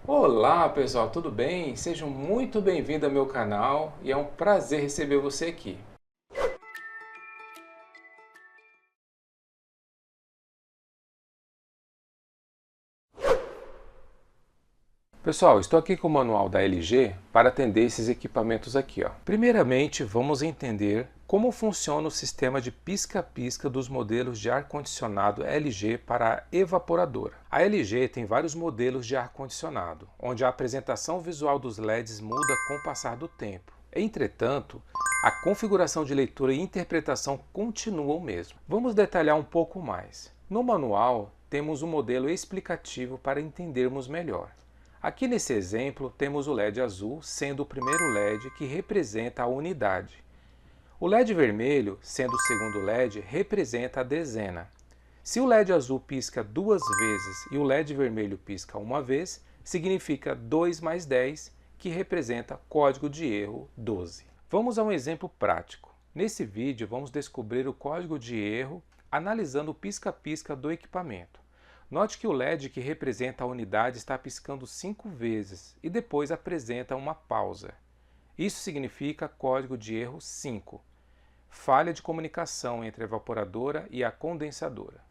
Olá pessoal, tudo bem? Sejam muito bem-vindos ao meu canal e é um prazer receber você aqui. Pessoal, estou aqui com o manual da LG para atender esses equipamentos aqui. Primeiramente, vamos entender como funciona o sistema de pisca-pisca dos modelos de ar-condicionado LG para a evaporadora. A LG tem vários modelos de ar-condicionado, onde a apresentação visual dos LEDs muda com o passar do tempo. Entretanto, a configuração de leitura e interpretação continua o mesmo. Vamos detalhar um pouco mais. No manual, temos um modelo explicativo para entendermos melhor. Aqui nesse exemplo temos o LED azul sendo o primeiro LED que representa a unidade. O LED vermelho, sendo o segundo LED, representa a dezena. Se o LED azul pisca duas vezes e o LED vermelho pisca uma vez, significa 2 mais 10, que representa código de erro 12. Vamos a um exemplo prático. Nesse vídeo vamos descobrir o código de erro analisando o pisca-pisca do equipamento. Note que o LED que representa a unidade está piscando 5 vezes e depois apresenta uma pausa. Isso significa código de erro 5, falha de comunicação entre a evaporadora e a condensadora.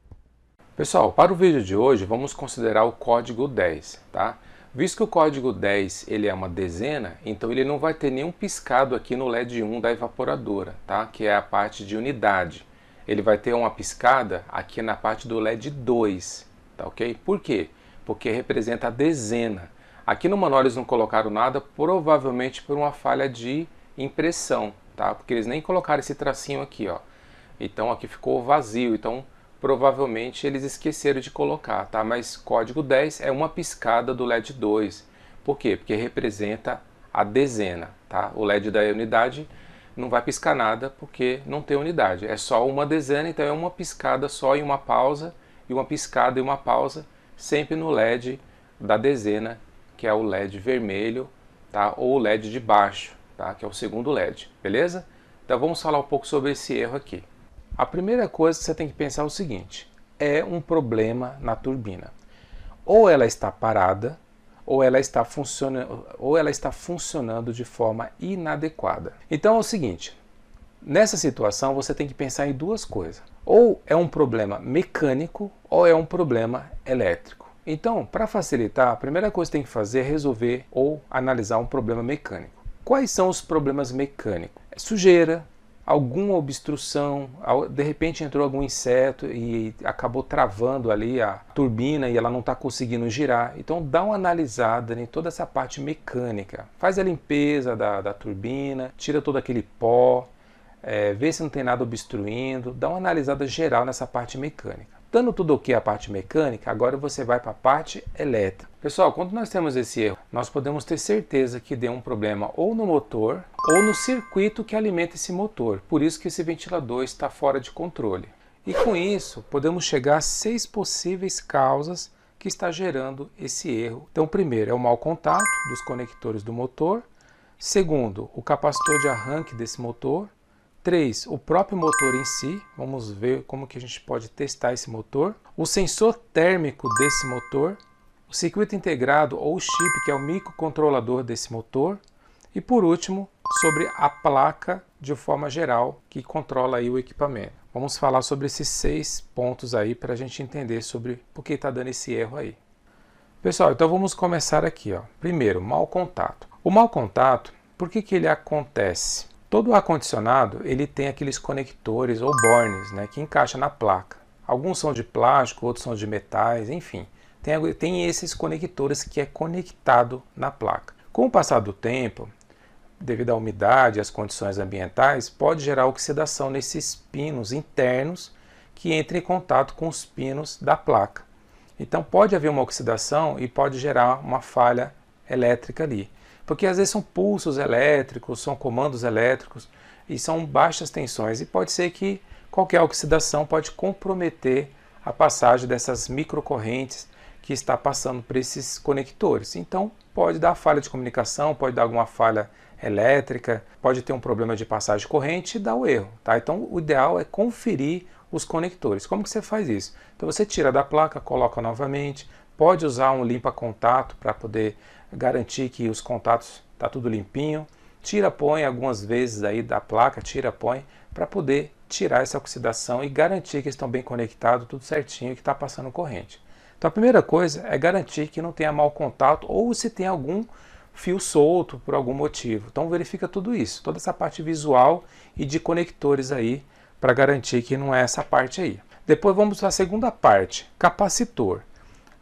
Pessoal, para o vídeo de hoje vamos considerar o código 10, tá? Visto que o código 10 ele é uma dezena, então ele não vai ter nenhum piscado aqui no LED 1 da evaporadora, tá? Que é a parte de unidade. Ele vai ter uma piscada aqui na parte do LED 2. Tá, ok? Por quê? Porque representa a dezena. Aqui no manual eles não colocaram nada, provavelmente por uma falha de impressão, tá? Porque eles nem colocaram esse tracinho aqui, ó. Então aqui ficou vazio, então provavelmente eles esqueceram de colocar, tá? Mas código 10 é uma piscada do LED 2. Por quê? Porque representa a dezena, tá? O LED da unidade não vai piscar nada porque não tem unidade. É só uma dezena, então é uma piscada só e uma pausa, e uma piscada e uma pausa, sempre no LED da dezena, que é o LED vermelho, tá? Ou o LED de baixo, tá? Que é o segundo LED, beleza? Então vamos falar um pouco sobre esse erro aqui. A primeira coisa que você tem que pensar é o seguinte: é um problema na turbina. Ou ela está parada, ou ela está funcionando de forma inadequada. Então é o seguinte, nessa situação você tem que pensar em duas coisas. Ou é um problema mecânico ou é um problema elétrico. Então, para facilitar, a primeira coisa que tem que fazer é resolver ou analisar um problema mecânico. Quais são os problemas mecânicos? É sujeira, alguma obstrução, de repente entrou algum inseto e acabou travando ali a turbina e ela não está conseguindo girar. Então dá uma analisada em toda essa parte mecânica. Faz a limpeza da turbina, tira todo aquele pó, vê se não tem nada obstruindo, dá uma analisada geral nessa parte mecânica. Dando tudo ok a parte mecânica, agora você vai para a parte elétrica. Pessoal, quando nós temos esse erro, nós podemos ter certeza que deu um problema ou no motor ou no circuito que alimenta esse motor. Por isso que esse ventilador está fora de controle. E com isso, podemos chegar a 6 possíveis causas que está gerando esse erro. Então, primeiro é o mau contato dos conectores do motor. Segundo, o capacitor de arranque desse motor. 3. O próprio motor em si, vamos ver como que a gente pode testar esse motor. O sensor térmico desse motor, o circuito integrado ou chip, que é o microcontrolador desse motor. E por último, sobre a placa de forma geral que controla aí o equipamento. Vamos falar sobre esses 6 pontos aí para a gente entender sobre por que está dando esse erro aí. Pessoal, então vamos começar aqui, ó. Primeiro, mau contato. O mau contato, por que ele acontece? Todo ar-condicionado ele tem aqueles conectores ou bornes, né, que encaixa na placa. Alguns são de plástico, outros são de metais, enfim. Tem esses conectores que é conectado na placa. Com o passar do tempo, devido à umidade e às condições ambientais, pode gerar oxidação nesses pinos internos que entram em contato com os pinos da placa. Então pode haver uma oxidação e pode gerar uma falha elétrica ali. Porque às vezes são pulsos elétricos, são comandos elétricos e são baixas tensões. E pode ser que qualquer oxidação pode comprometer a passagem dessas microcorrentes que está passando por esses conectores. Então pode dar falha de comunicação, pode dar alguma falha elétrica, pode ter um problema de passagem de corrente e dar o erro. Tá? Então o ideal é conferir os conectores. Como que você faz isso? Então você tira da placa, coloca novamente, pode usar um limpa-contato para poder garantir que os contatos tá tudo limpinho. Tira, põe algumas vezes aí da placa, tira, põe, para poder tirar essa oxidação e garantir que estão bem conectados, tudo certinho, que está passando corrente. Então a primeira coisa é garantir que não tenha mau contato ou se tem algum fio solto por algum motivo. Então verifica tudo isso, toda essa parte visual e de conectores aí, para garantir que não é essa parte aí. Depois vamos para a segunda parte, capacitor.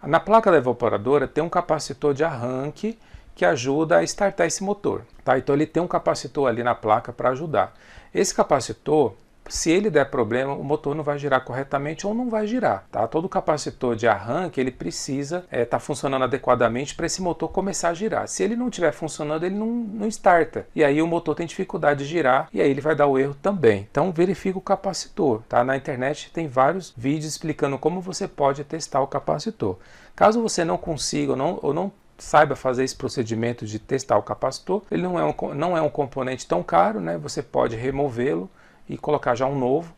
Na placa da evaporadora tem um capacitor de arranque que ajuda a startar esse motor. Tá? Então ele tem um capacitor ali na placa para ajudar. Esse capacitor, se ele der problema, o motor não vai girar corretamente ou não vai girar. Tá? Todo capacitor de arranque ele precisa estar funcionando adequadamente para esse motor começar a girar. Se ele não estiver funcionando, ele não starta. E aí o motor tem dificuldade de girar e aí ele vai dar o erro também. Então verifica o capacitor. Tá? Na internet tem vários vídeos explicando como você pode testar o capacitor. Caso você não consiga ou não saiba fazer esse procedimento de testar o capacitor, ele não é um componente tão caro, né? Você pode removê-lo e colocar já um novo,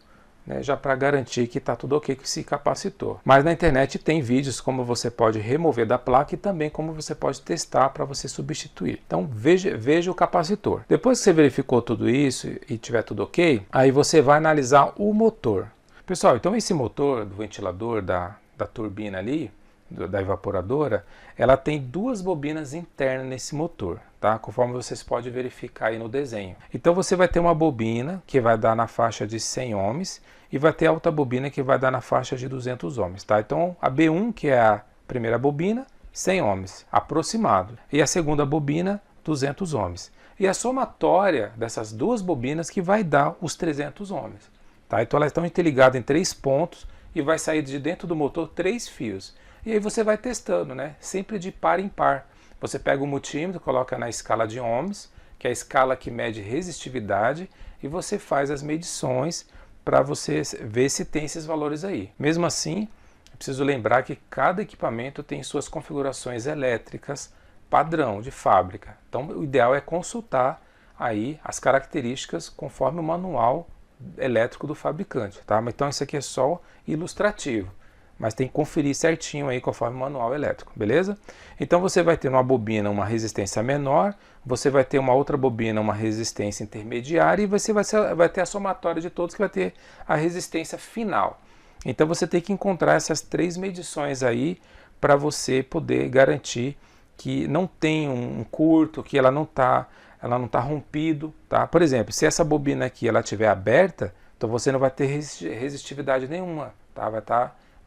né? Já para garantir que está tudo ok com esse capacitor. Mas na internet tem vídeos como você pode remover da placa e também como você pode testar para você substituir. Então veja o capacitor. Depois que você verificou tudo isso e tiver tudo ok, aí você vai analisar o motor. Pessoal, então esse motor do ventilador da turbina ali, da evaporadora, ela tem duas bobinas internas nesse motor, tá? Conforme vocês podem verificar aí no desenho. Então você vai ter uma bobina que vai dar na faixa de 100 ohms e vai ter a outra bobina que vai dar na faixa de 200 ohms, tá? Então a B1, que é a primeira bobina, 100 ohms, aproximado. E a segunda bobina, 200 ohms. E a somatória dessas duas bobinas que vai dar os 300 ohms, tá? Então elas estão interligadas em 3 pontos e vai sair de dentro do motor 3 fios. E aí você vai testando, né? Sempre de par em par. Você pega o multímetro, coloca na escala de ohms, que é a escala que mede resistividade, e você faz as medições para você ver se tem esses valores aí. Mesmo assim, é preciso lembrar que cada equipamento tem suas configurações elétricas padrão de fábrica. Então o ideal é consultar aí as características conforme o manual elétrico do fabricante, tá? Então isso aqui é só ilustrativo, mas tem que conferir certinho aí conforme o manual elétrico, beleza? Então você vai ter uma bobina uma resistência menor, você vai ter uma outra bobina uma resistência intermediária e você vai ter a somatória de todos que vai ter a resistência final. Então você tem que encontrar essas 3 medições aí para você poder garantir que não tem um curto, que ela não tá rompido, tá? Por exemplo, se essa bobina aqui ela estiver aberta, então você não vai ter resistividade nenhuma, tá? Vai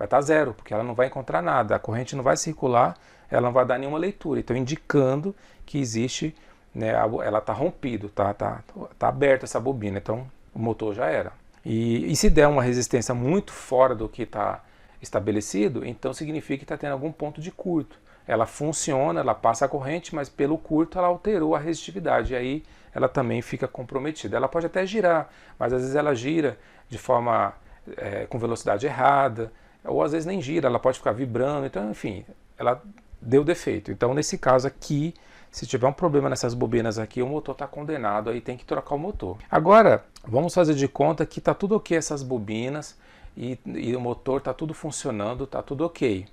estar zero, porque ela não vai encontrar nada, a corrente não vai circular, ela não vai dar nenhuma leitura, então indicando que existe, né, ela está rompido, tá aberta essa bobina, então o motor já era. E se der uma resistência muito fora do que está estabelecido, então significa que está tendo algum ponto de curto. Ela funciona, ela passa a corrente, mas pelo curto ela alterou a resistividade, e aí ela também fica comprometida. Ela pode até girar, mas às vezes ela gira de forma com velocidade errada, ou às vezes nem gira, ela pode ficar vibrando, então enfim, ela deu defeito. Então nesse caso aqui, se tiver um problema nessas bobinas aqui, o motor está condenado, aí tem que trocar o motor. Agora, vamos fazer de conta que está tudo ok essas bobinas, e o motor está tudo funcionando, está tudo ok.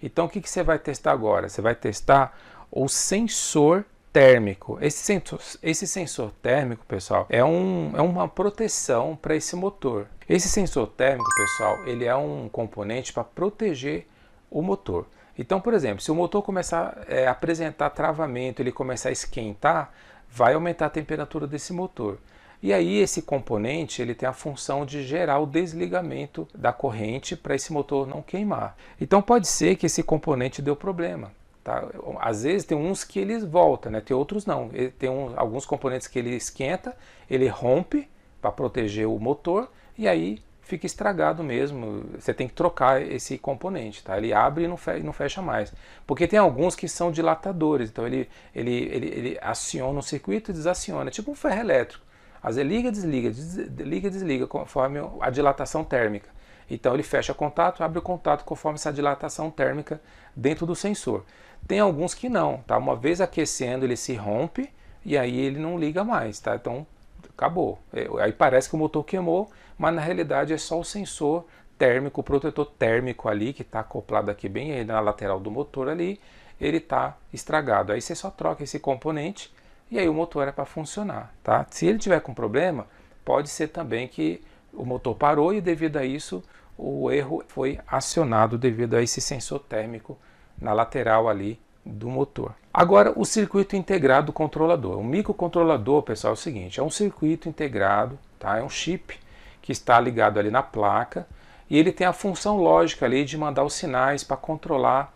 Então o que você vai testar agora? Você vai testar o sensor térmico. Esse sensor térmico, pessoal, é uma proteção para esse motor. Esse sensor térmico, pessoal, ele é um componente para proteger o motor. Então, por exemplo, se o motor começar a apresentar travamento, ele começar a esquentar, vai aumentar a temperatura desse motor. E aí esse componente ele tem a função de gerar o desligamento da corrente para esse motor não queimar. Então pode ser que esse componente deu problema. Tá? Às vezes tem uns que eles voltam, né? Tem outros não. Tem alguns componentes que ele esquenta, ele rompe para proteger o motor e aí fica estragado mesmo. Você tem que trocar esse componente, tá? Ele abre e não fecha mais. Porque tem alguns que são dilatadores, então ele aciona o circuito e desaciona, tipo um ferro elétrico. Às vezes liga e desliga conforme a dilatação térmica. Então ele fecha contato, abre o contato conforme essa dilatação térmica dentro do sensor. Tem alguns que não, tá? Uma vez aquecendo ele se rompe e aí ele não liga mais, tá? Então acabou. Aí parece que o motor queimou, mas na realidade é só o sensor térmico, o protetor térmico ali, que está acoplado aqui bem aí na lateral do motor ali, ele está estragado. Aí você só troca esse componente e aí o motor é para funcionar, tá? Se ele tiver com problema, pode ser também que o motor parou e devido a isso o erro foi acionado devido a esse sensor térmico na lateral ali do motor. Agora, o circuito integrado do controlador. O microcontrolador, pessoal, é o seguinte, é um circuito integrado, tá? É um chip que está ligado ali na placa e ele tem a função lógica ali de mandar os sinais para controlar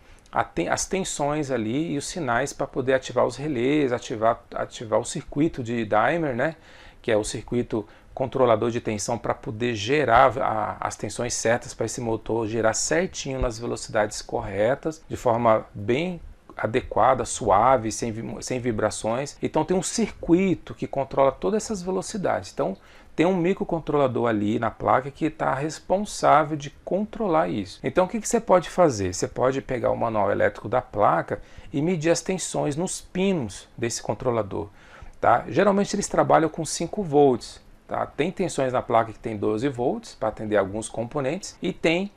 as tensões ali e os sinais para poder ativar os relés, ativar o circuito de Dimer, né? Que é o circuito controlador de tensão para poder gerar as tensões certas para esse motor girar certinho nas velocidades corretas, de forma bem adequada, suave, sem vibrações. Então tem um circuito que controla todas essas velocidades. Então tem um microcontrolador ali na placa que está responsável de controlar isso. Então o que você pode fazer? Você pode pegar o manual elétrico da placa e medir as tensões nos pinos desse controlador. Tá? Geralmente eles trabalham com 5 volts. Tá? Tem tensões na placa que tem 12 volts para atender alguns componentes e tem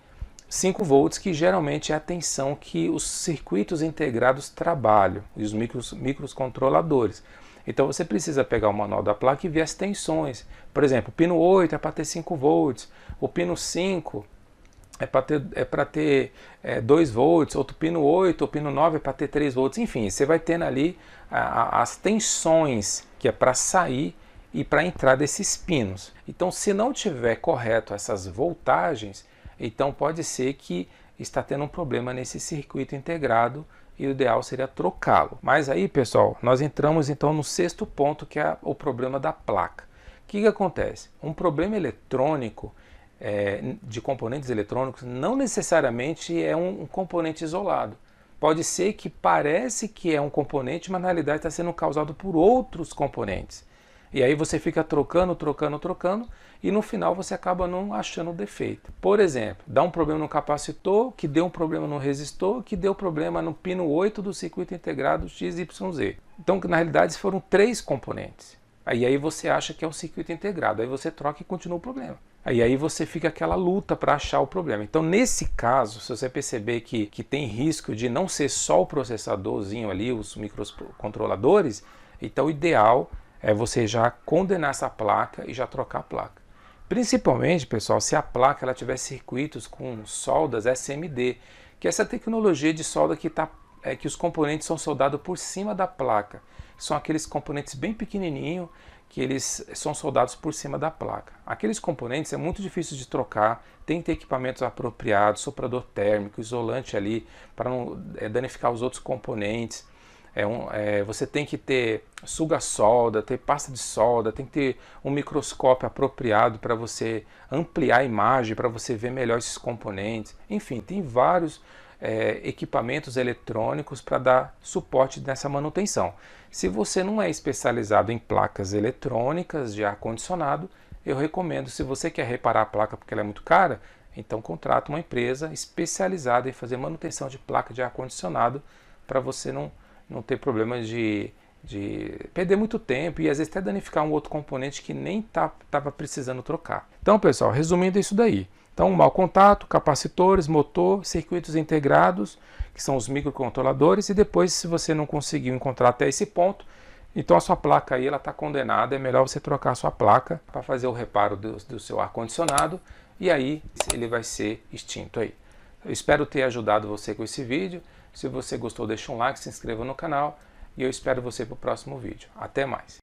5 volts que geralmente é a tensão que os circuitos integrados trabalham e os microcontroladores. Então você precisa pegar o manual da placa e ver as tensões. Por exemplo, o pino 8 é para ter 5 volts, o pino 5 é para ter 2 volts, outro pino 8, o pino 9 é para ter 3 volts. Enfim, você vai tendo ali as tensões que é para sair e para entrar desses pinos. Então, se não tiver correto essas voltagens, então pode ser que está tendo um problema nesse circuito integrado e o ideal seria trocá-lo. Mas aí, pessoal, nós entramos então no 6º ponto, que é o problema da placa. O que acontece? Um problema eletrônico, de componentes eletrônicos, não necessariamente é um componente isolado. Pode ser que parece que é um componente, mas na realidade está sendo causado por outros componentes. E aí você fica trocando e no final você acaba não achando o defeito. Por exemplo, dá um problema no capacitor, que deu um problema no resistor, que deu problema no pino 8 do circuito integrado XYZ. Então, na realidade, foram 3 componentes. Aí você acha que é um circuito integrado, aí você troca e continua o problema. Aí você fica aquela luta para achar o problema. Então, nesse caso, se você perceber que tem risco de não ser só o processadorzinho ali, os microcontroladores, então o ideal é você já condenar essa placa e já trocar a placa. Principalmente, pessoal, se a placa ela tiver circuitos com soldas SMD, que é essa tecnologia de solda que os componentes são soldados por cima da placa. São aqueles componentes bem pequenininhos que eles são soldados por cima da placa. Aqueles componentes é muito difícil de trocar, tem que ter equipamentos apropriados, soprador térmico, isolante ali para não danificar os outros componentes. Você tem que ter suga-solda, ter pasta de solda, tem que ter um microscópio apropriado para você ampliar a imagem, para você ver melhor esses componentes. Enfim, tem vários equipamentos eletrônicos para dar suporte nessa manutenção. Se você não é especializado em placas eletrônicas de ar-condicionado, eu recomendo, se você quer reparar a placa porque ela é muito cara, então contrata uma empresa especializada em fazer manutenção de placa de ar-condicionado para você não ter problema de perder muito tempo e às vezes até danificar um outro componente que nem estava precisando trocar. Então, pessoal, resumindo isso daí. Então, mau contato, capacitores, motor, circuitos integrados, que são os microcontroladores, e depois, se você não conseguiu encontrar até esse ponto, então a sua placa aí ela está condenada, é melhor você trocar a sua placa para fazer o reparo do seu ar-condicionado, e aí ele vai ser extinto aí. Eu espero ter ajudado você com esse vídeo. Se você gostou, deixa um like, se inscreva no canal, e eu espero você para o próximo vídeo. Até mais!